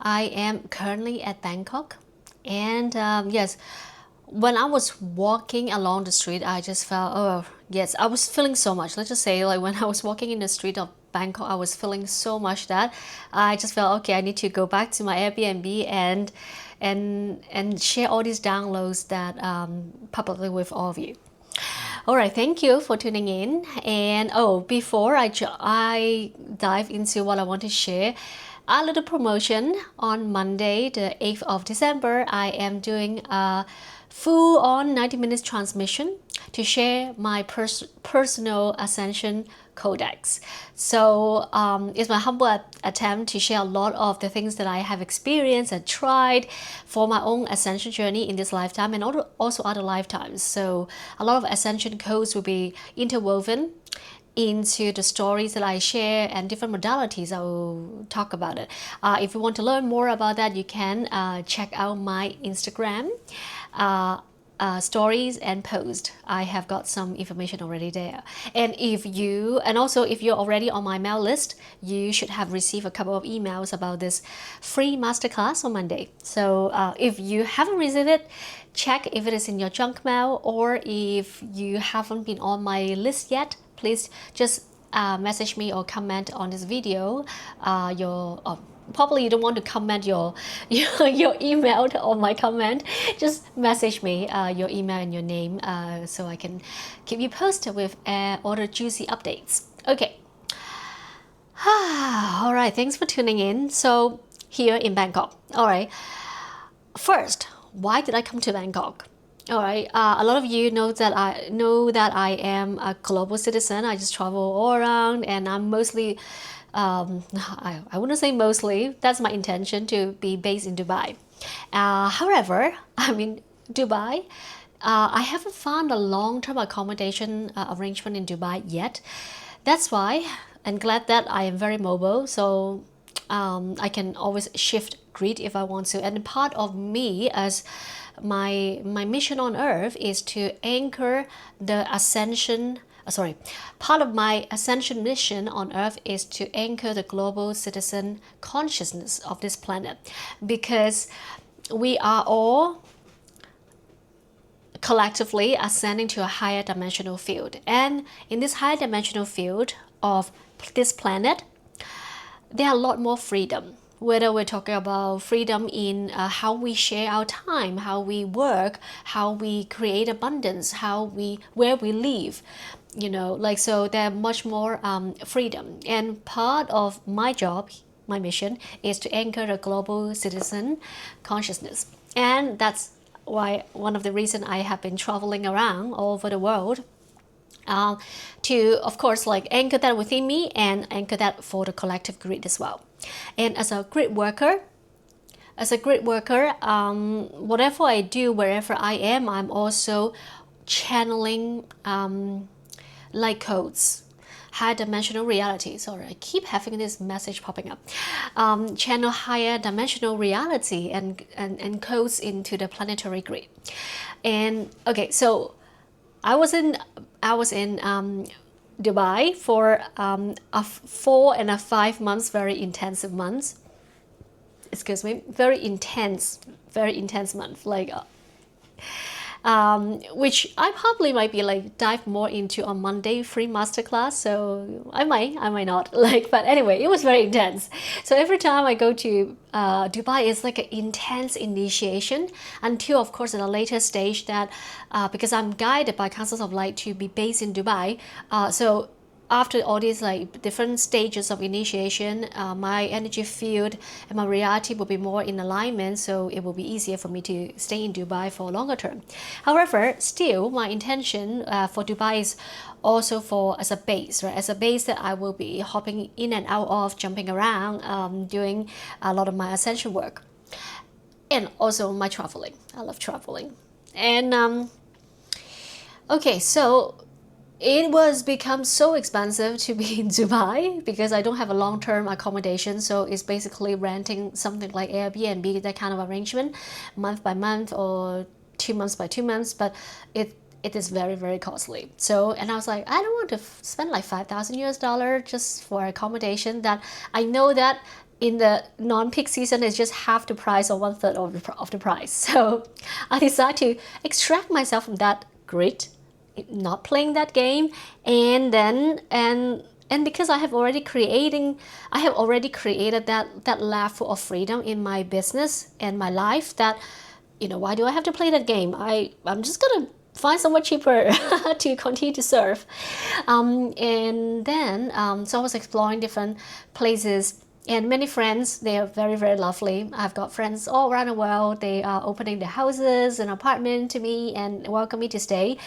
I am currently at Bangkok, and yes, when I was walking along the street, I just felt, oh yes, I was feeling so much. Let's just say, like when I was walking in the street of Bangkok, I was feeling so much that I just felt, okay, I need to go back to my Airbnb and share all these downloads that publicly with all of you. All right, thank you for tuning in. And oh, before I dive into what I want to share, a little promotion on Monday, the 8th of December. I am doing a full on 90 minutes transmission to share my personal Ascension codex. So it's my humble attempt to share a lot of the things that I have experienced and tried for my own ascension journey in this lifetime and also other lifetimes. So a lot of ascension codes will be interwoven into the stories that I share and different modalities. I will talk about it. If you want to learn more about that, you can check out my Instagram stories and post. I have got some information already there. And also if you're already on my mail list, you should have received a couple of emails about this free masterclass on Monday. So if you haven't received it, check if it is in your junk mail, or if you haven't been on my list yet, please just message me or comment on this video. Probably you don't want to comment your email on my comment. Just message me your email and your name so I can keep you posted with all the juicy updates. Okay. All right, thanks for tuning in. So here in Bangkok. All right. First, why did I come to Bangkok? All right, a lot of you know that I am a global citizen. I just travel all around, and I'm mostly, I wouldn't say mostly. That's my intention, to be based in Dubai. However, I mean Dubai. I haven't found a long-term accommodation arrangement in Dubai yet. That's why I'm glad that I am very mobile. So I can always shift grid if I want to. And part of me as my mission on earth is to anchor the ascension. Part of my ascension mission on earth is to anchor the global citizen consciousness of this planet, because we are all collectively ascending to a higher dimensional field. And in this higher dimensional field of this planet, there are a lot more freedom. Whether we're talking about freedom in how we share our time, how we work, how we create abundance, where we live, so there are much more freedom. And part of my job, my mission, is to anchor the global citizen consciousness. And that's why one of the reasons I have been traveling around all over the world, to, of course, anchor that within me and anchor that for the collective grid as well. And as a grid worker, whatever I do, wherever I am, I'm also channeling light codes, higher dimensional reality. Sorry, I keep having this message popping up. Channel higher dimensional reality and codes into the planetary grid. And okay, so I was in Dubai for 4 and 5 months, very intensive months. Excuse me, very intense month. Which I probably might be dive more into on Monday free masterclass. So I might not but anyway, it was very intense. So every time I go to Dubai, it's like an intense initiation, until of course at a later stage that because I'm guided by Councils of Light to be based in Dubai, so after all these different stages of initiation, my energy field and my reality will be more in alignment, so it will be easier for me to stay in Dubai for a longer term. However, still my intention for Dubai is also as a base, right? As a base that I will be hopping in and out of, jumping around, doing a lot of my ascension work, and also my traveling. I love traveling. And okay, so it was become so expensive to be in Dubai because I don't have a long-term accommodation. So it's basically renting something like Airbnb, that kind of arrangement, month by month or 2 months by 2 months. But it is very, very costly. So, and I was like, I don't want to spend like $5,000 just for accommodation that I know that in the non-peak season is just half the price or 1/3 of the price. So I decided to extract myself from that grid, not playing that game, and then and because I have already created that level of freedom in my business and my life, that why do I have to play that game? I'm just gonna find somewhere cheaper to continue to surf. And then so I was exploring different places, and many friends. They are very, very lovely. I've got friends all around the world. They are opening their houses and apartment to me and welcome me to stay.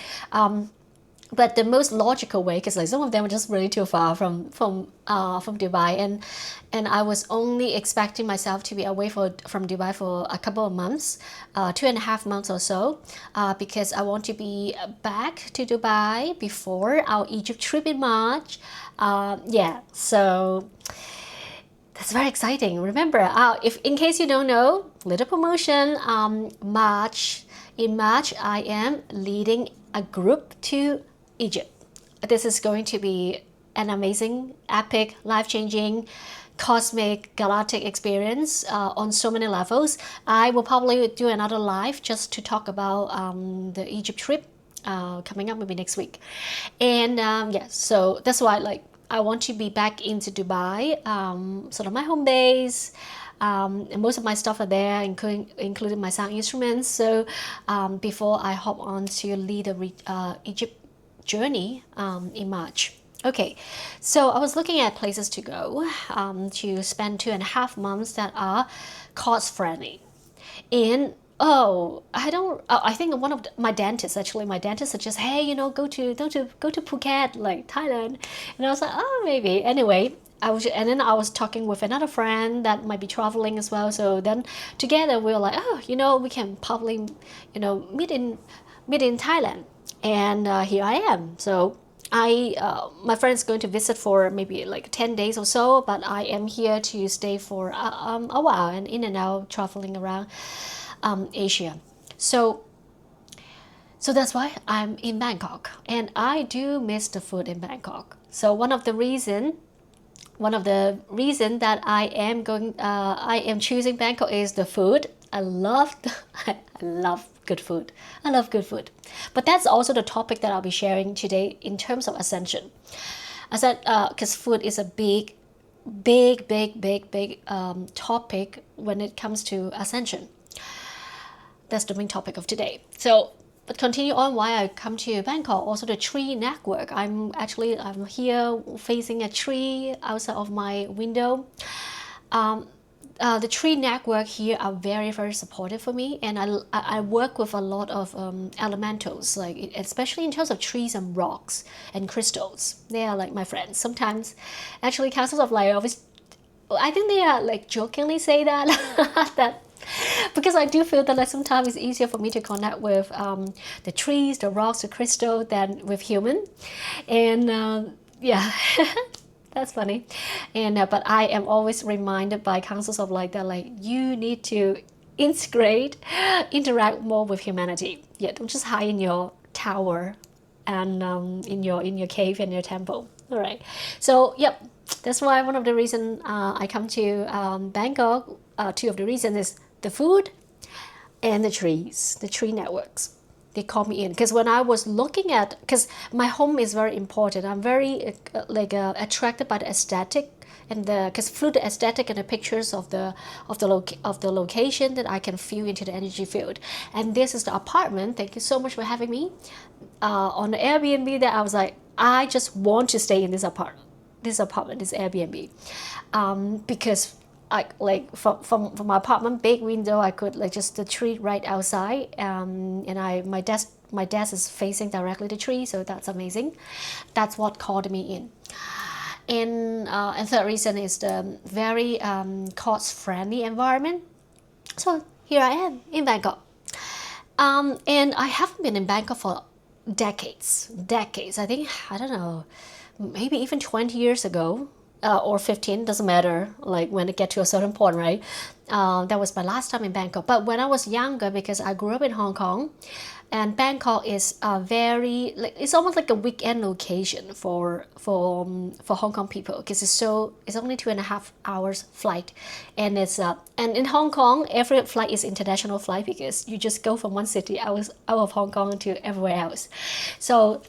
But the most logical way, because like some of them are just really too far from Dubai, and I was only expecting myself to be away from Dubai for a couple of months, 2.5 months or so, because I want to be back to Dubai before our Egypt trip in March. So that's very exciting. Remember, if in case you don't know, little promotion. In March, I am leading a group to Egypt. This is going to be an amazing, epic, life-changing, cosmic, galactic experience on so many levels. I will probably do another live just to talk about the Egypt trip coming up maybe next week. And so that's why I want to be back into Dubai, sort of my home base. And most of my stuff are there, including my sound instruments. So before I hop on to lead the Egypt journey in March. Okay, so I was looking at places to go to spend 2.5 months that are cost friendly. And I think my dentist suggests, hey, go to Phuket, like Thailand, and I was like, oh, maybe. Anyway, and then I was talking with another friend that might be traveling as well. So then together we were like, we can probably, meet in Thailand. And here I am. So my friend's going to visit for maybe like 10 days or so, but I am here to stay for a while and in and out traveling around Asia. So that's why I'm in Bangkok, and I do miss the food in Bangkok. So one of the reason that I am choosing Bangkok is the food. I love good food. I love good food. But that's also the topic that I'll be sharing today in terms of Ascension. I said, because food is a big topic when it comes to Ascension. That's the main topic of today. So, but continue on why I come to Bangkok. Also the tree network. I'm here facing a tree outside of my window. The tree network here are very, very supportive for me, and I work with a lot of elementals, like especially in terms of trees and rocks and crystals. They are like my friends. Sometimes, actually, councils of light always, I think they are like jokingly say that that. Because I do feel that like sometimes it's easier for me to connect with the trees, the rocks, the crystal than with human, and that's funny. And but I am always reminded by councils of light that like you need to interact more with humanity. Yeah, don't just hide in your tower and in your cave and your temple. All right. So yep, that's why one of the reasons I come to Bangkok. Two of the reasons is the food and the trees, the tree networks. They call me in because when I was looking at, because my home is very important. I'm very attracted by the aesthetic and because through the aesthetic and the pictures of the location that I can feel into the energy field. And this is the apartment. Thank you so much for having me on the Airbnb. That I was like, I just want to stay in this apartment, this Airbnb, because from my apartment, big window, I could just the tree right outside, and my desk is facing directly the tree, so that's amazing. That's what called me in. And third reason is the very cost-friendly environment. So here I am in Bangkok, and I haven't been in Bangkok for decades. I think, I don't know, maybe even 20 years ago. Or 15, doesn't matter, like when it get to a certain point, right? That was my last time in Bangkok. But when I was younger, because I grew up in Hong Kong, And Bangkok is a very like it's almost like a weekend location for Hong Kong people because it's only 2.5 hours flight, and and in Hong Kong every flight is international flight because you just go from one city out of Hong Kong to everywhere else. So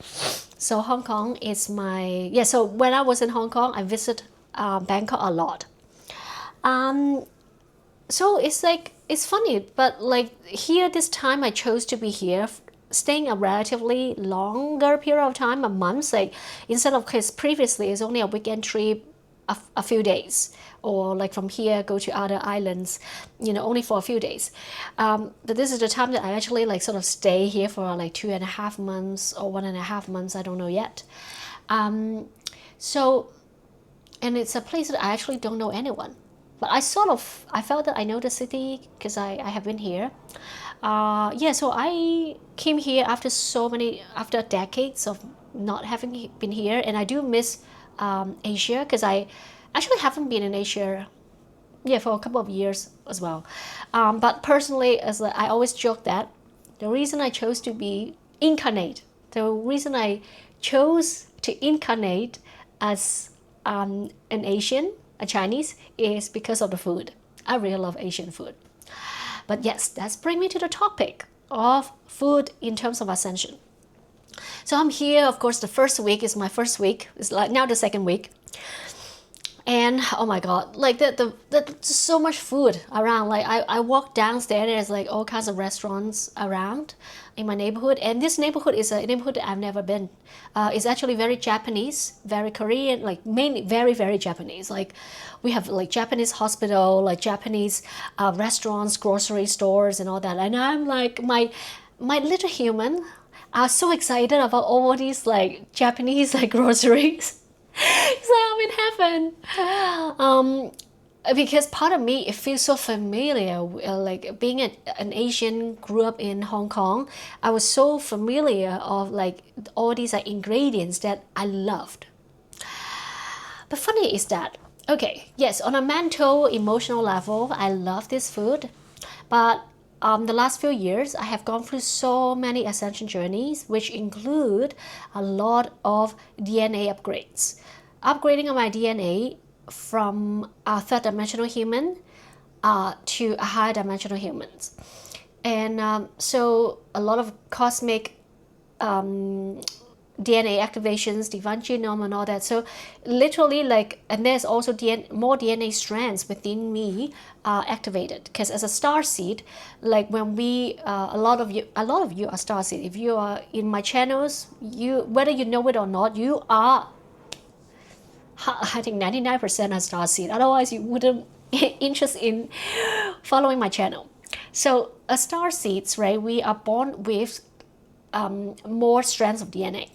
Hong Kong is so when I was in Hong Kong I visit Bangkok a lot. Um, so it's funny, but like here this time I chose to be here, staying a relatively longer period of time, a month. Like instead of because previously it's only a weekend trip, a few days, or like from here go to other islands, only for a few days. But this is the time that I actually like sort of stay here for like 2.5 months or 1.5 months. I don't know yet. So and it's a place that I actually don't know anyone. But I felt that I know the city because I have been here. So I came here after decades of not having been here, and I do miss Asia because I actually haven't been in Asia, for a couple of years as well. But personally, I always joke that the reason I chose to be incarnate, the reason I chose to incarnate as an Asian, a Chinese, is because of the food. I really love Asian food. But yes, that's bring me to the topic of food in terms of Ascension. So I'm here, of course, the first week is my first week. It's like now the second week. And oh my god, like the so much food around. Like I walk downstairs, there's like all kinds of restaurants around in my neighborhood, and this neighborhood is a neighborhood that I've never been. It's actually very Japanese, very Korean, like mainly very very Japanese. Like we have like Japanese hospital, like Japanese restaurants, grocery stores, and all that. And I'm like my little human are so excited about all these like Japanese like groceries. It's like I'm in heaven. Because part of me it feels so familiar, like being an Asian, grew up in Hong Kong. I was so familiar of like all these like ingredients that I loved. But funny is that, okay, yes, on a mental, emotional level, I love this food, but the last few years, I have gone through so many ascension journeys, which include a lot of DNA upgrades. Upgrading of my DNA from a third dimensional human to a higher dimensional humans. And so a lot of cosmic DNA activations, divine genome, and all that. So literally, like, and there's also more DNA strands within me activated. Because as a star seed, like when a lot of you are star seed. If you are in my channels, whether you know it or not, you are. I think 99% are star seed. Otherwise, you wouldn't interest in following my channel. So, as star seeds, right? We are born with more strands of DNA.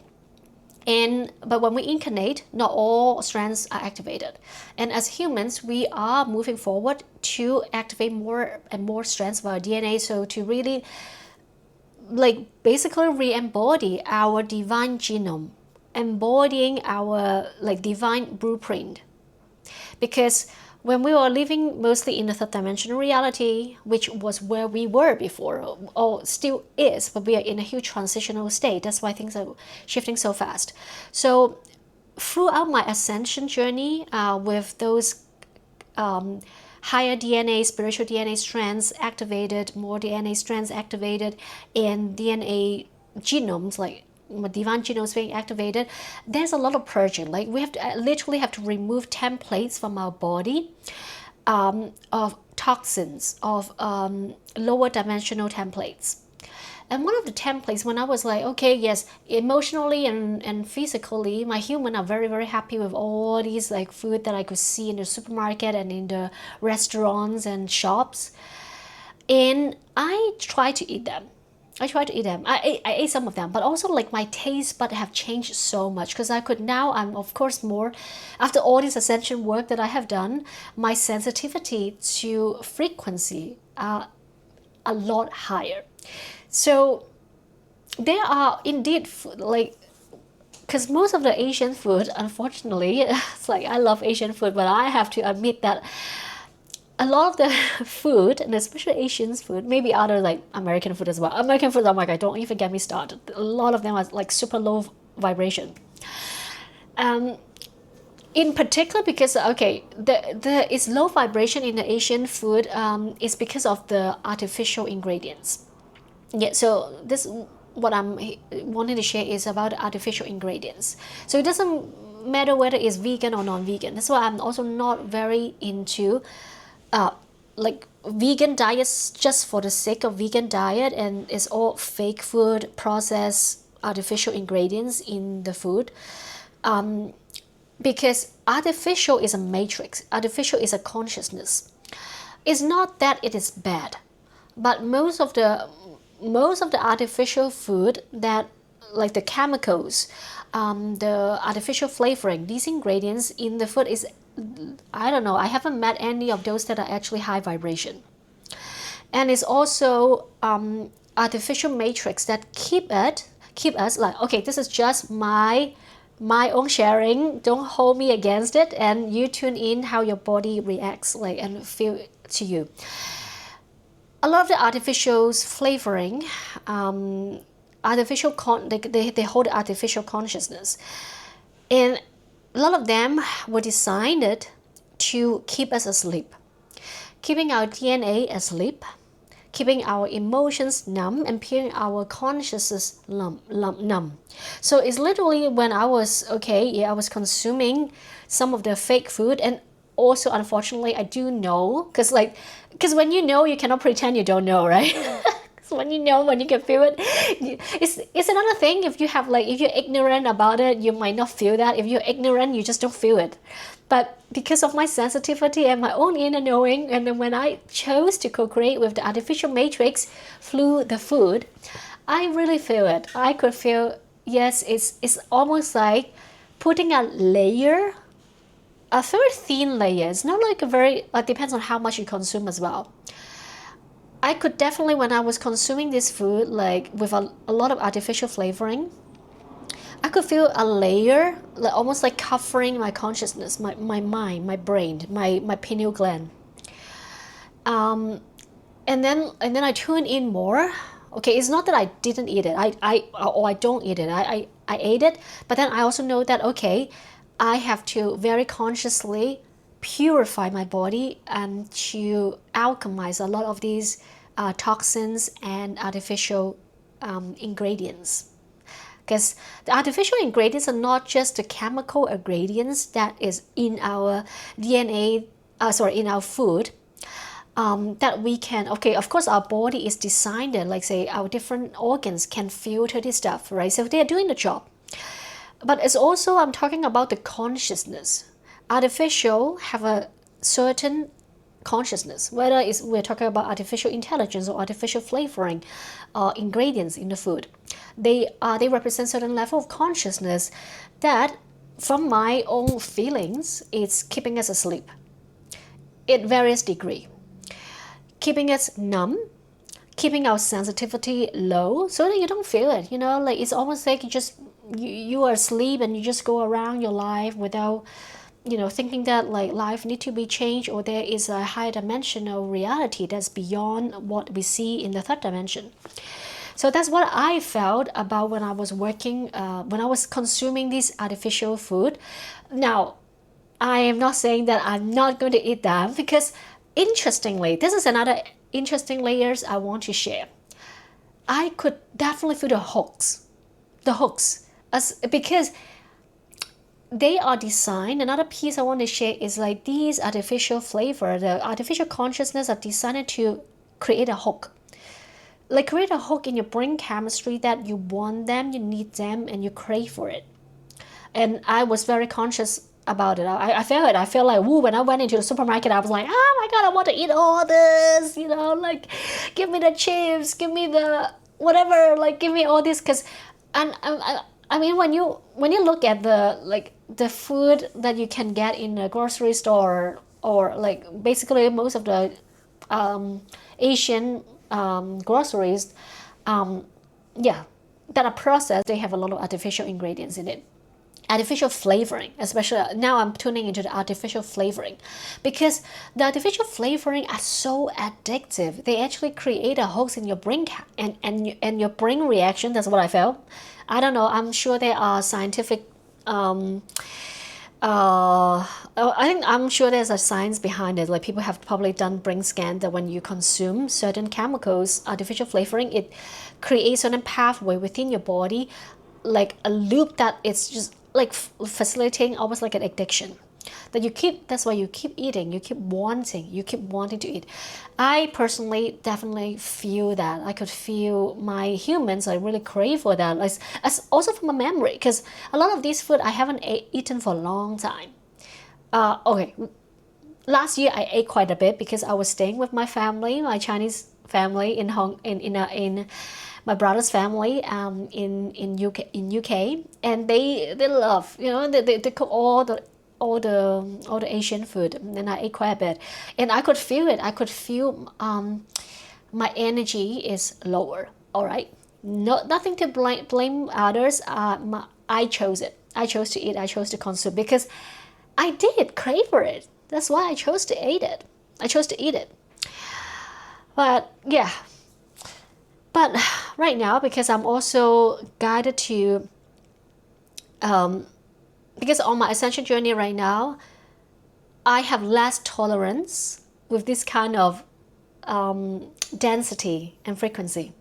But when we incarnate, not all strands are activated. And as humans, we are moving forward to activate more and more strands of our DNA. So to really, like, basically re-embody our divine genome, embodying our like divine blueprint. Because when we were living mostly in the third dimensional reality, which was where we were before, or still is, but we are in a huge transitional state. That's why things are shifting so fast. So throughout my ascension journey, with those higher DNA, spiritual DNA strands activated, more DNA strands activated, and DNA genomes, like divine genomes being activated, there's a lot of purging. Like we have to literally have to remove templates from our body of toxins, of lower dimensional templates. And one of the templates, when I was like, okay, yes, emotionally and physically, my human are very, very happy with all these like food that I could see in the supermarket and in the restaurants and shops. And I try to eat them. I ate some of them, but also like my taste bud have changed so much because I'm of course more, after all this ascension work that I have done, my sensitivity to frequency are a lot higher. So there are indeed like, because most of the Asian food, unfortunately, it's like I love Asian food, but I have to admit that a lot of the food, and especially Asian food, maybe other like American food as well. American food, oh my god, don't even get me started. A lot of them are like super low vibration. In particular, because okay, the is low vibration in the Asian food is because of the artificial ingredients. Yeah, so this what I'm wanting to share is about artificial ingredients. So it doesn't matter whether it's vegan or non-vegan. That's why I'm also not very into like vegan diets just for the sake of vegan diet, and it's all fake food, processed, artificial ingredients in the food. Because artificial is a matrix, artificial is a consciousness. It's not that it is bad, but most of the artificial food that, like the chemicals, the artificial flavoring, these ingredients in the food is, I don't know, I haven't met any of those that are actually high vibration. And it's also artificial matrix that keep us like, okay, this is just my own sharing, don't hold me against it, and you tune in how your body reacts like and feel to you. A lot of the artificials flavoring, they hold artificial consciousness, and a lot of them were designed to keep us asleep, keeping our DNA asleep, keeping our emotions numb, and keeping our consciousness numb. So it's literally when I was I was consuming some of the fake food, and also unfortunately I do know, because when you know, you cannot pretend you don't know, right? So when you know, when you can feel it, it's another thing. If you're ignorant about it, you might not feel that. If you're ignorant, you just don't feel it. But because of my sensitivity and my own inner knowing, and then when I chose to co-create with the artificial matrix through the food, I really feel it. I could feel, yes, it's almost like putting a layer, a very thin layer. It's not like a very, it depends on how much you consume as well. I could definitely, when I was consuming this food, like with a lot of artificial flavoring, I could feel a layer, like almost like covering my consciousness, my mind, my brain, my pineal gland. And then I tune in more. Okay, it's not that I didn't eat it. I don't eat it. I ate it, but then I also know that, okay, I have to very consciously purify my body and to alchemize a lot of these toxins and artificial ingredients. Because the artificial ingredients are not just the chemical ingredients that is in our DNA, in our food, that we can, okay, of course our body is designed, like say our different organs can filter this stuff, right? So they are doing the job. But it's also, I'm talking about the consciousness. Artificial have a certain consciousness, whether we're talking about artificial intelligence or artificial flavoring ingredients in the food. They represent certain level of consciousness that, from my own feelings, it's keeping us asleep in various degree, keeping us numb, keeping our sensitivity low so that you don't feel it. Like it's almost like you are asleep and you just go around your life without thinking that like life need to be changed, or there is a higher dimensional reality that's beyond what we see in the third dimension. So that's what I felt about when I was working, when I was consuming this artificial food. Now, I am not saying that I'm not going to eat them, because interestingly, this is another interesting layers I want to share. I could definitely feel the hooks, because they are designed. Another piece I want to share is like these artificial flavor, the artificial consciousness are designed to create a hook. Like create a hook in your brain chemistry that you want them, you need them, and you crave for it. And I was very conscious about it. I felt it. I felt like, woo, when I went into the supermarket, I was like, oh my God, I want to eat all this, like give me the chips, give me the whatever, like give me all this. I mean, when you look at the food that you can get in a grocery store, or like basically most of the Asian groceries, that are processed, they have a lot of artificial ingredients in it. artificial flavoring, especially now I'm tuning into the artificial flavoring, because the artificial flavoring are so addictive. They actually create a host in your brain and your brain reaction. That's what I felt. I don't know, I'm sure there are scientific I'm sure there's a science behind it. Like people have probably done brain scan that when you consume certain chemicals, artificial flavoring, it creates certain pathway within your body, like a loop that it's just like facilitating almost like an addiction. That you keep, that's why you keep eating, you keep wanting to eat. I personally definitely feel that. I could feel my humans, I really crave for that, like, as also from a memory, because a lot of these food I haven't eaten for a long time. Okay, last year I ate quite a bit because I was staying with my family, my Chinese family in my brother's family in UK, and they love, they cook all the Asian food, and I ate quite a bit, and I could feel it. I could feel my energy is lower. All right, nothing to blame others. I chose it. I chose to eat. I chose to consume because I did crave for it. That's why I chose to eat it. I chose to eat it. But yeah. But right now, because I'm also guided to, because on my ascension journey right now, I have less tolerance with this kind of density and frequency,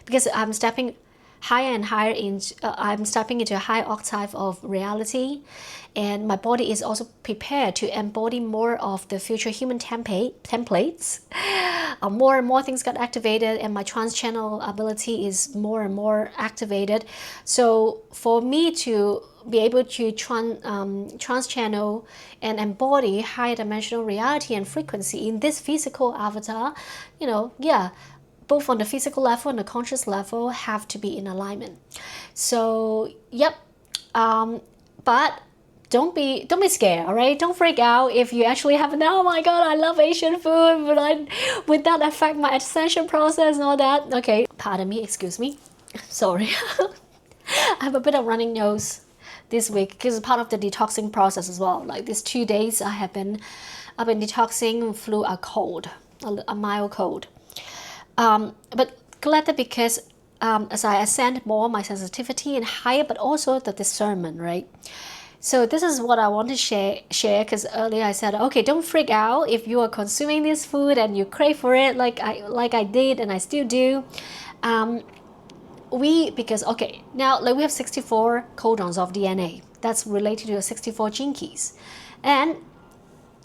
because I'm stepping higher and higher I'm stepping into a high octave of reality, and my body is also prepared to embody more of the future human templates. More and more things got activated, and my trans-channel ability is more and more activated. So for me to be able to trans-channel and embody high dimensional reality and frequency in this physical avatar, both on the physical level and the conscious level have to be in alignment. So yep, but don't be scared, all right? Don't freak out if you actually have an, oh my god, I love Asian food, but would that affect my ascension process and all that? Okay, pardon me, excuse me, sorry. I have a bit of running nose this week because it's part of the detoxing process as well. Like these 2 days I've been detoxing through a cold, a mild cold. But glad that because as I ascend more, my sensitivity and higher, but also the discernment, right? So this is what I want to share because earlier I said, okay, don't freak out if you are consuming this food and you crave for it like I did and I still do. Because okay, now like we have 64 codons of DNA that's related to the 64 gene keys, and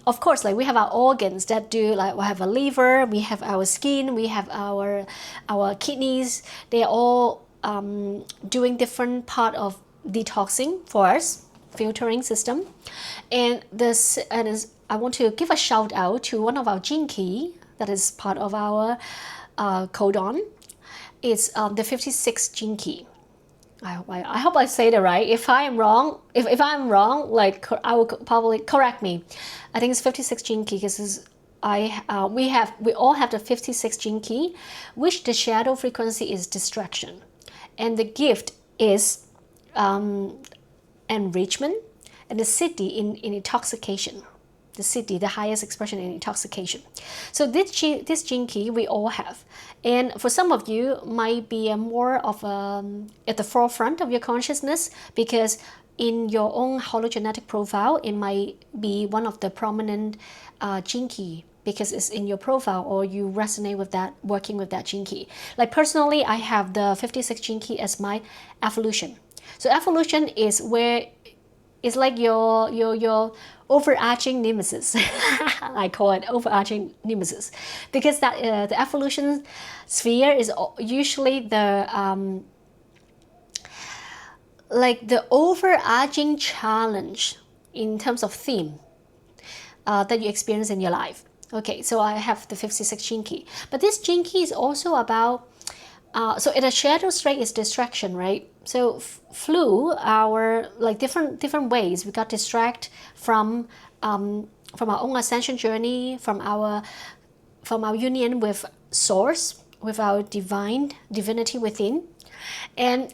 of course, like we have our organs that do, like we have a liver, we have our skin, we have our kidneys. They're all doing different part of detoxing for us, filtering system. And I want to give a shout out to one of our gene key that is part of our codon. It's the 56 gene key. I hope I say that right. If I'm wrong, like I will probably correct me. I think it's 56 gene key because we all have the 56 gene key, which the shadow frequency is distraction, and the gift is enrichment, and the city in intoxication. The city, the highest expression in intoxication. So this gene key we all have, and for some of you might be more of at the forefront of your consciousness because in your own hologenetic profile it might be one of the prominent gene key because it's in your profile or you resonate with that, working with that gene key. Like personally, I have the 56 gene key as my evolution. So evolution is where it's like your overarching nemesis. I call it overarching nemesis because that the evolution sphere is usually the like the overarching challenge in terms of theme that you experience in your life. Okay, so I have the 56 gene key, but this gene key is also about so in a shadow straight is distraction, right? So through our like different ways we got distracted from our own ascension journey, from our union with source, with our divinity within. And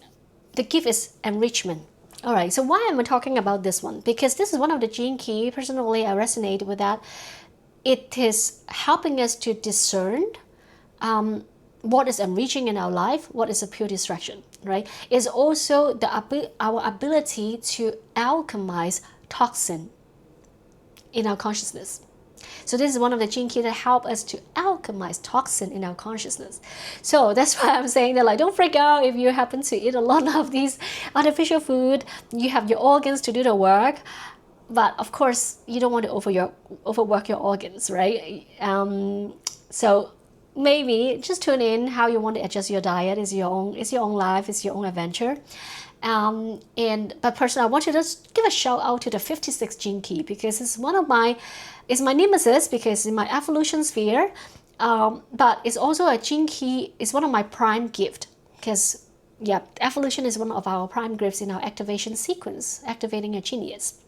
the gift is enrichment. All right, so why am I talking about this one? Because this is one of the gene key. Personally, I resonate with that. It is helping us to discern what is enriching in our life, what is a pure distraction, right? It's also our ability to alchemize toxin in our consciousness. So this is one of the gene key that help us to alchemize toxin in our consciousness. So that's why I'm saying that, like, don't freak out if you happen to eat a lot of these artificial food. You have your organs to do the work, but of course you don't want to overwork your organs, right? So maybe just tune in how you want to adjust your diet. Is your own life, it's your own adventure. But personally, I want to just give a shout out to the 56 gene key, because it's my nemesis, because in my evolution sphere, but it's also a gene key. It's one of my prime gift, because yeah, evolution is one of our prime gifts in our activation sequence, activating a genius.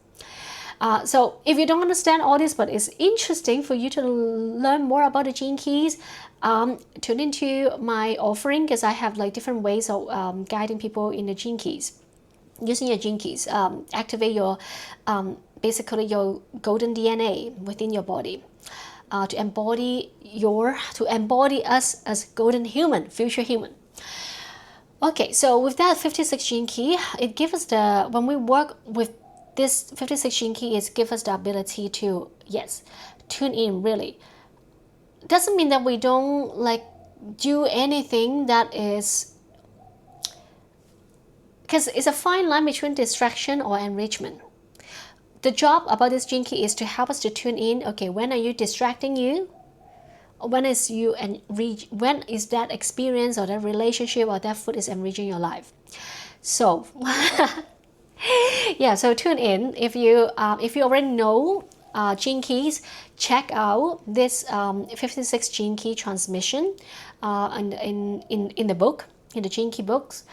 So if you don't understand all this, but it's interesting for you to learn more about the gene keys, tune into my offering, because I have like different ways of guiding people in the gene keys. Using your gene keys, activate your basically your golden DNA within your body, to embody us as golden human, future human. Okay, so with that 56 gene key, it gives us when we work with this 56 gene key, it gives us the ability to, yes, tune in really. Doesn't mean that we don't like do anything that is, because it's a fine line between distraction or enrichment. The job about this gene key is to help us to tune in. Okay, when are you distracting you? When is that experience or that relationship or that food is enriching your life? So yeah, so tune in. If you already know gene keys, check out this 56 gene key transmission in the book, in the gene key books.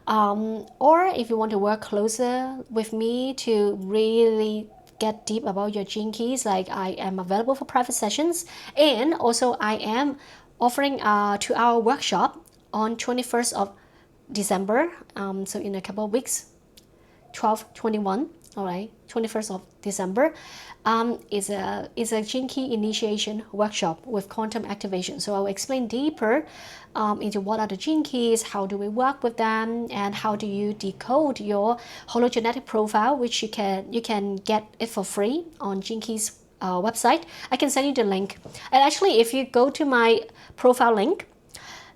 Or if you want to work closer with me to really get deep about your gene keys, like, I am available for private sessions, and also I am offering a 2-hour workshop on 21st of December, so in a couple of weeks, 12/21, all right, 21st of December, is a gene key initiation workshop with quantum activation. So I'll explain deeper into what are the gene keys, how do we work with them, and how do you decode your hologenetic profile, which you can get it for free on Gene Keys website. I can send you the link. And actually, if you go to my profile link,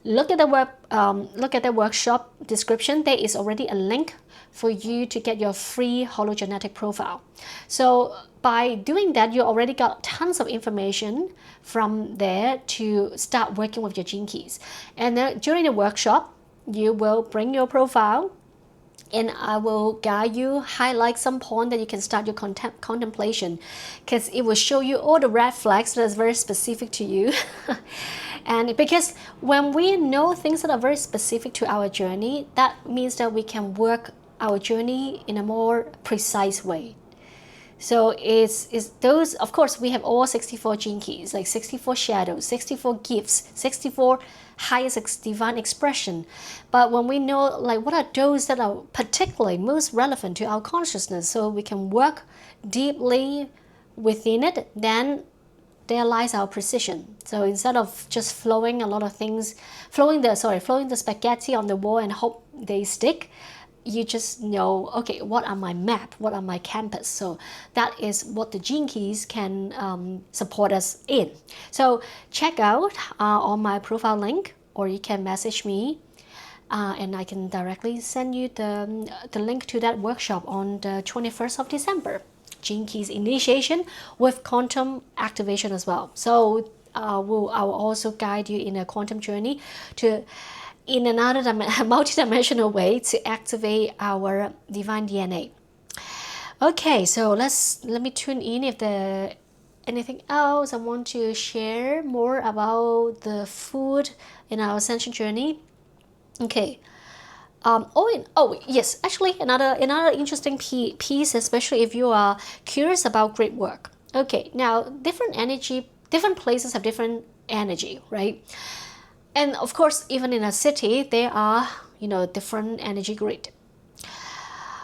look at the workshop description. There is already a link for you to get your free hologenetic profile. So by doing that, you already got tons of information from there to start working with your gene keys. And then during the workshop, you will bring your profile, and I will guide you, highlight some point that you can start your contemplation, because it will show you all the red flags that is very specific to you. And because when we know things that are very specific to our journey, that means that we can work our journey in a more precise way. So it's those, of course, we have all 64 gene keys, like 64 shadows, 64 gifts, 64 highest divine expression. But when we know, like, what are those that are particularly most relevant to our consciousness, so we can work deeply within it, then there lies our precision. So instead of just flowing a lot of things, flowing the spaghetti on the wall and hope they stick, you just know, okay, what are my map, what are my campus? So that is what the gene keys can support us in. So check out on my profile link, or you can message me, and I can directly send you the link to that workshop on the 21st of December. Gene keys initiation with quantum activation as well. So I will also guide you in a quantum journey in another multi-dimensional way to activate our divine DNA. Okay, so let me tune in if there anything else I want to share more about the food in our Ascension journey. Okay. Yes, actually another interesting piece, especially if you are curious about Gridwork. Okay, now different places have different energy, right? And of course, even in a city, there are different energy grid.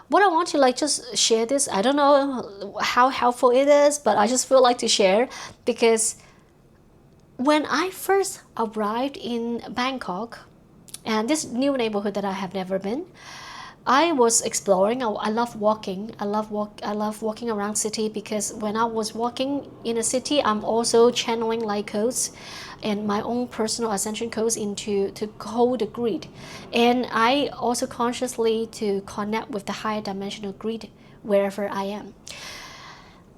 what I want to like just share this. I don't know how helpful it is, but I just feel like to share because when I first arrived in Bangkok, and this new neighborhood that I have never been, I was exploring. I love walking. I love walking around city because when I was walking in a city, I'm also channeling light codes and my own personal ascension codes into to hold the grid, and I also consciously to connect with the higher dimensional grid wherever I am.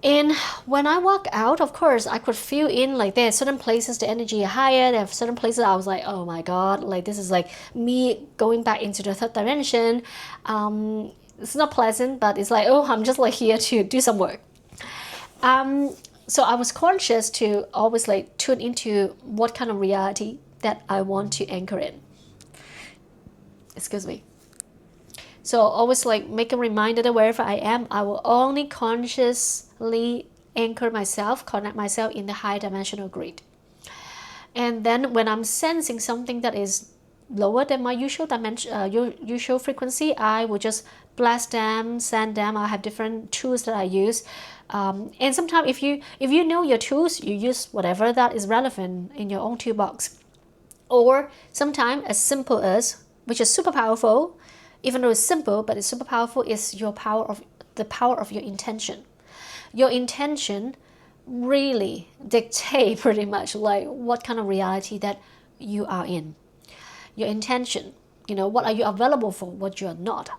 And when I walk out, of course, I could feel in like there are certain places the energy are higher. There are certain places I was like, oh my god, like this is like me going back into the third dimension. It's not pleasant, but it's like, oh, I'm just like here to do some work. So I was conscious to always like tune into what kind of reality that I want to anchor in. Excuse me. So always like make a reminder that wherever I am, I will only consciously anchor myself, connect myself in the high dimensional grid. And then when I'm sensing something that is lower than my usual dimension, usual frequency, I will just blast them, send them. I have different tools that I use. And sometimes if you know your tools, you use whatever that is relevant in your own toolbox. Or sometimes as simple as, which is super powerful, even though it's simple, but it's super powerful, is your the power of your intention. Your intention really dictate pretty much like what kind of reality that you are in. Your intention, what are you available for, what you are not.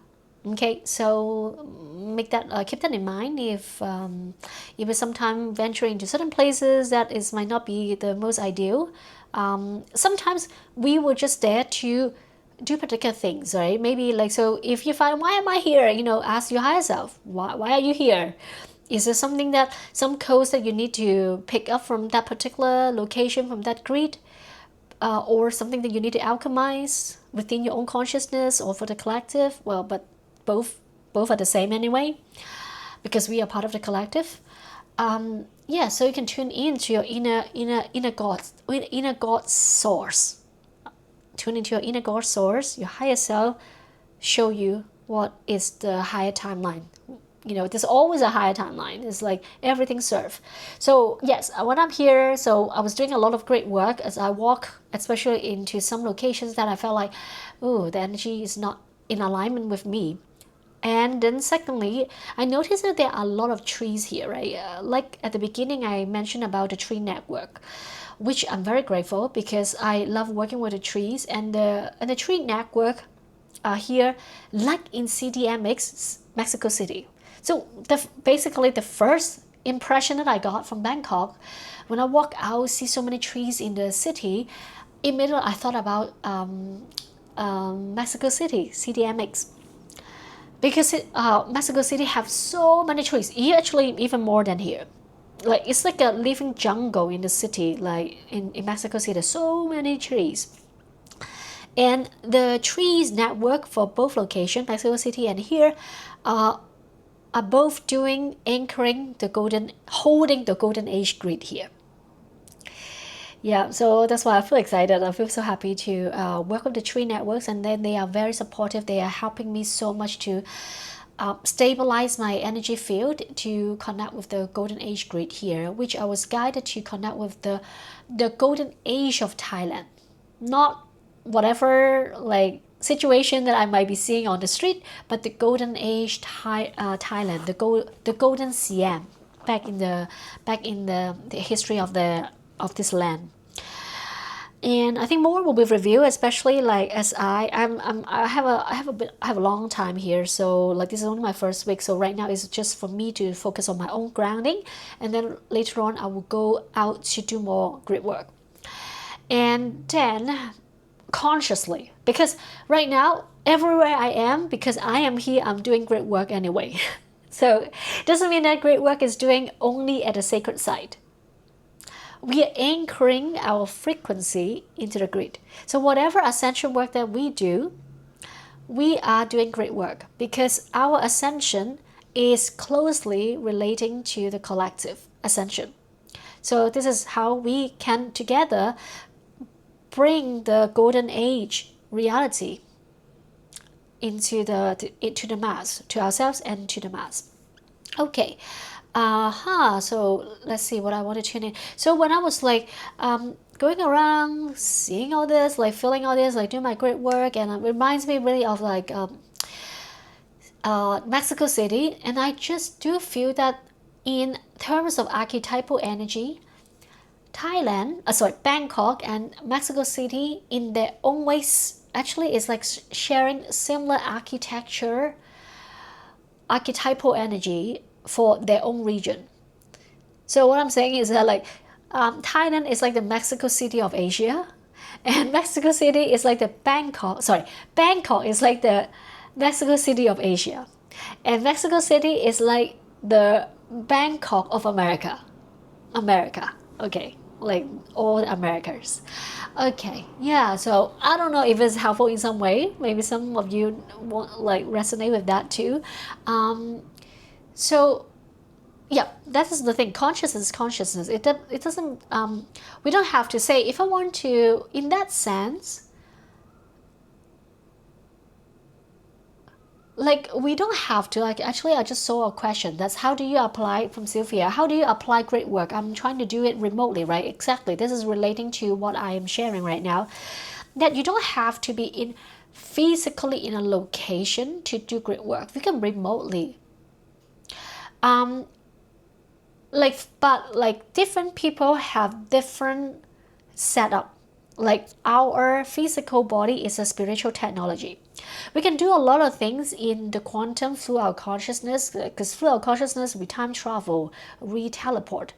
Okay, so make that keep that in mind. If even sometimes venturing into certain places that is might not be the most ideal. Sometimes we were just there to do particular things, right? Maybe like, so if you find, why am I here? Ask your higher self, why are you here? Is there something that some codes that you need to pick up from that particular location, from that grid, or something that you need to alchemize within your own consciousness or for the collective? Well, but both are the same anyway, because we are part of the collective. Yeah, so you can tune into your inner God source. Tune into your inner God source, your higher self, show you what is the higher timeline. There's always a higher timeline. It's like everything serve. So yes, when I'm here, so I was doing a lot of great work as I walk, especially into some locations that I felt like, oh, the energy is not in alignment with me. And then secondly, I noticed that there are a lot of trees here, right? Like at the beginning, I mentioned about the tree network, which I'm very grateful because I love working with the trees, and the tree network are here, like in CDMX, Mexico City. So basically the first impression that I got from Bangkok, when I walk out, see so many trees in the city, immediately I thought about Mexico City, CDMX. Because Mexico City have so many trees, actually even more than here. Like it's like a living jungle in the city. Like in Mexico City, so many trees. And the trees network for both locations, Mexico City and here, are both doing holding the golden age grid here. Yeah, so that's why I feel excited. I feel so happy to work with the tree networks, and then they are very supportive. They are helping me so much to stabilize my energy field, to connect with the golden age grid here, which I was guided to connect with the golden age of Thailand, not whatever like situation that I might be seeing on the street, but the golden age Thailand, the golden Siam, back in the history of this land. And I think more will be revealed, especially like as I have a long time here, so like this is only my first week, so right now it's just for me to focus on my own grounding, and then later on I will go out to do more grid work. And then consciously, because right now everywhere I am, because I am here, I'm doing great work anyway. So it doesn't mean that great work is doing only at a sacred site. We are anchoring our frequency into the grid. So whatever ascension work that we do, we are doing great work because our ascension is closely relating to the collective ascension. So this is how we can together bring the golden age reality into the mass, to ourselves and to the mass. Okay. So let's see what I want to tune in. So when I was like going around, seeing all this, like feeling all this, like doing my great work, and it reminds me really of like Mexico City, and I just do feel that in terms of archetypal energy, Bangkok and Mexico City in their own ways actually is like sharing similar archetypal energy for their own region. So what I'm saying is that like Thailand is like the Mexico City of Asia, and Mexico City is like the Bangkok is like the Mexico City of Asia, and Mexico City is like the Bangkok of America. Okay, like all the Americas. Okay, yeah. So I don't know if it's helpful in some way. Maybe some of you want like resonate with that too. So yeah, that is the thing. Consciousness. It doesn't. We don't have to say if I want to. In that sense, like we don't have to, like actually I just saw a question that's how do you apply from Sylvia, how do you apply great work? I'm trying to do it remotely, right? Exactly, this is relating to what I am sharing right now, that you don't have to be in physically in a location to do great work. You can remotely but different people have different setup. Like our physical body is a spiritual technology. We can do a lot of things in the quantum through our consciousness, because through our consciousness we time travel, we teleport.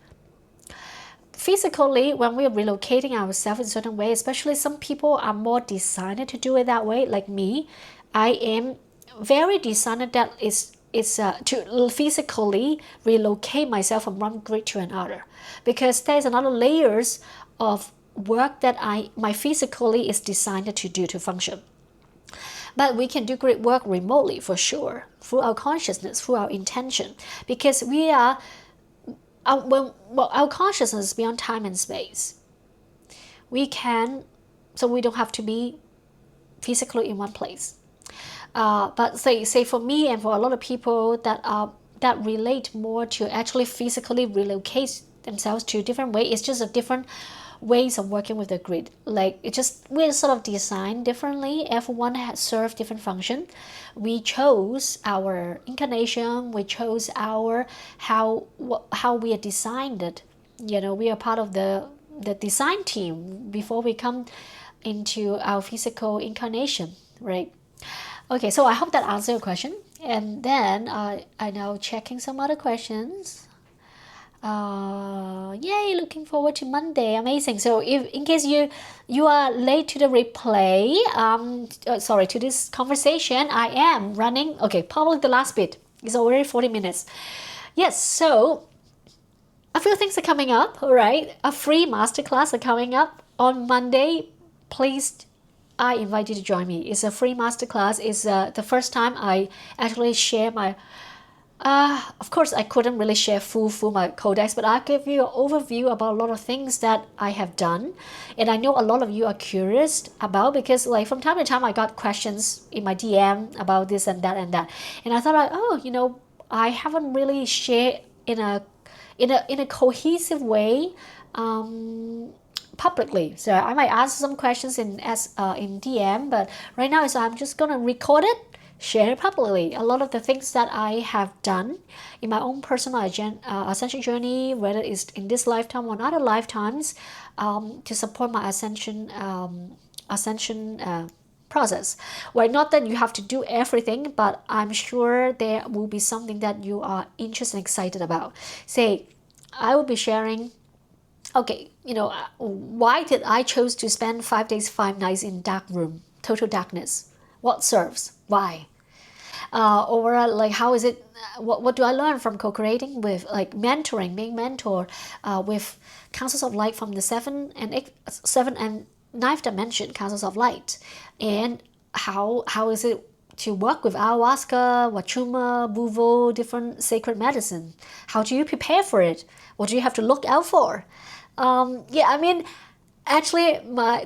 Physically, when we're relocating ourselves in a certain way, especially some people are more designed to do it that way, like me. I am very designed that is to physically relocate myself from one grid to another, because there's another layers of work that my physically is designed to do to function. But we can do great work remotely for sure, through our consciousness, through our intention, because we are our consciousness is beyond time and space. We can, so we don't have to be physically in one place. But say for me and for a lot of people that relate more to actually physically relocate themselves to a different way, it's just a different ways of working with the grid. Like it just, we're sort of designed differently. Everyone has served different function. We chose our incarnation. We chose our how we are designed it. We are part of the design team before we come into our physical incarnation, right? Okay, so I hope that answered your question. And then I now checking some other questions. Yay, looking forward to Monday. Amazing. So if in case you are late to the replay, to this conversation, I am running, okay, probably the last bit. It's already 40 minutes. Yes, so a few things are coming up, all right? A free masterclass are coming up on Monday. Please, I invite you to join me. It's a free masterclass. It's the first time I actually share my of course, I couldn't really share full my codex, but I'll give you an overview about a lot of things that I have done, and I know a lot of you are curious about, because like from time to time I got questions in my DM about this and that, and I thought I haven't really shared in a cohesive way publicly, so I might ask some questions in DM, but right now I'm just gonna record it, share it publicly. A lot of the things that I have done in my own personal ascension journey, whether it's in this lifetime or other lifetimes, to support my ascension process. Well, not that you have to do everything, but I'm sure there will be something that you are interested and excited about. Say, I will be sharing, okay, why did I chose to spend 5 days, 5 nights in dark room, total darkness? What serves? Why? Or like how is it? What do I learn from co-creating with, like mentoring, being mentor with councils of light from the seven and ninth dimension councils of light, and how is it to work with ayahuasca, wachuma, buvo, different sacred medicine? How do you prepare for it? What do you have to look out for? Actually,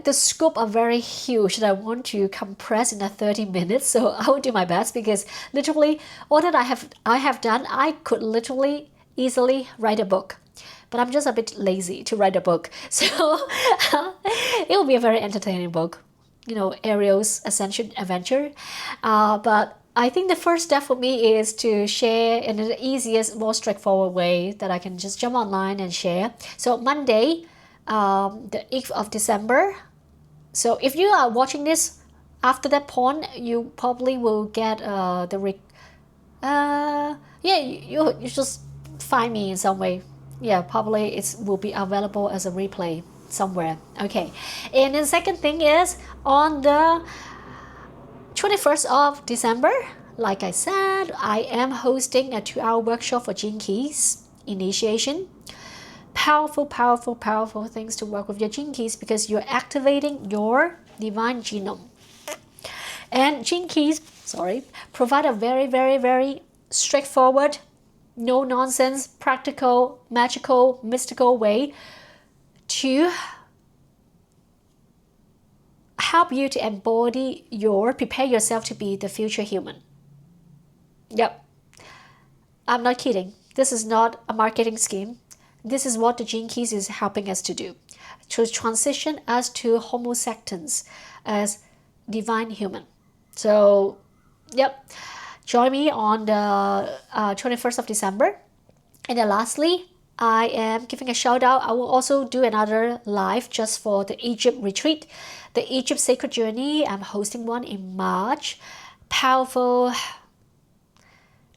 the scope are very huge that I want to compress in a 30 minutes. So I will do my best, because literally all that I have done, I could literally easily write a book. But I'm just a bit lazy to write a book. So it will be a very entertaining book. Ariel's Ascension adventure. But I think the first step for me is to share in the easiest, more straightforward way that I can just jump online and share. So Monday, the 8th of December. So if you are watching this after that point, you probably will get yeah, you just find me in some way. Yeah, probably it will be available as a replay somewhere. Okay, and the second thing is on the 21st of December, like I said, I am hosting a 2-hour workshop for Gene Keys Initiation. Powerful, powerful, powerful things to work with your Gene Keys, because you're activating your divine genome. And Gene Keys, provide a very, very, very straightforward, no nonsense, practical, magical, mystical way to help you to prepare yourself to be the future human. Yep, I'm not kidding. This is not a marketing scheme. This is what the Gene Keys is helping us to do, to transition us to Homo sapiens as divine human. So, yep, join me on the 21st of December. And then lastly, I am giving a shout out. I will also do another live just for the Egypt retreat, the Egypt Sacred Journey. I'm hosting one in March. Powerful.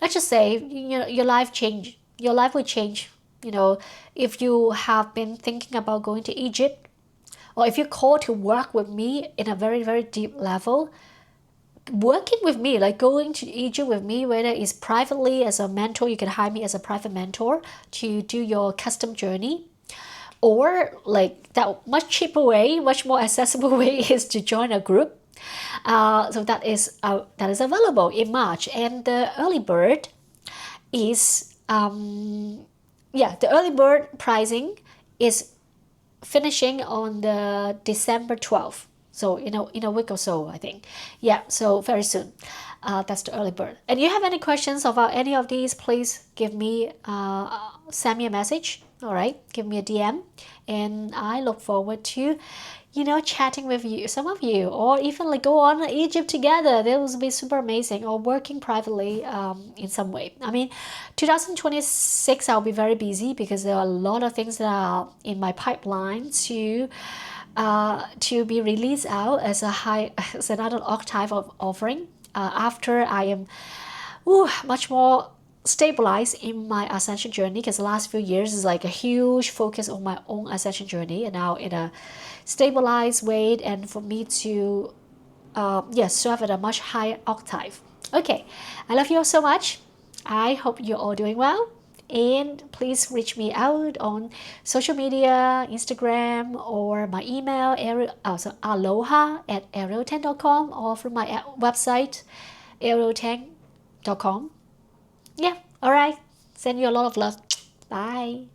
Let's just say, your life will change. If you have been thinking about going to Egypt, or if you're called to work with me in a very, very deep level, working with me, like going to Egypt with me, whether it's privately as a mentor, you can hire me as a private mentor to do your custom journey, or like that much cheaper way, much more accessible way is to join a group. So that is available in March, and the early bird is the early bird pricing is finishing on the December 12th. So in a week or so, I think. Yeah, so very soon. That's the early bird. And you have any questions about any of these, please send me a message. All right, give me a DM, and I look forward to chatting with you, some of you, or even like go on Egypt together. That would be super amazing, or working privately in some way. I mean, 2026 I'll be very busy, because there are a lot of things that are in my pipeline to be released out as another archetype of offering after I am much more stabilized in my ascension journey, because the last few years is like a huge focus on my own ascension journey, and now in a stabilized way, and for me to serve at a much higher octave. Okay, I love you all so much. I hope you're all doing well, and please reach me out on social media, Instagram, or my email aloha@arieltang.com, or from my website arieltang.com. Yeah, all right. Send you a lot of love. Bye.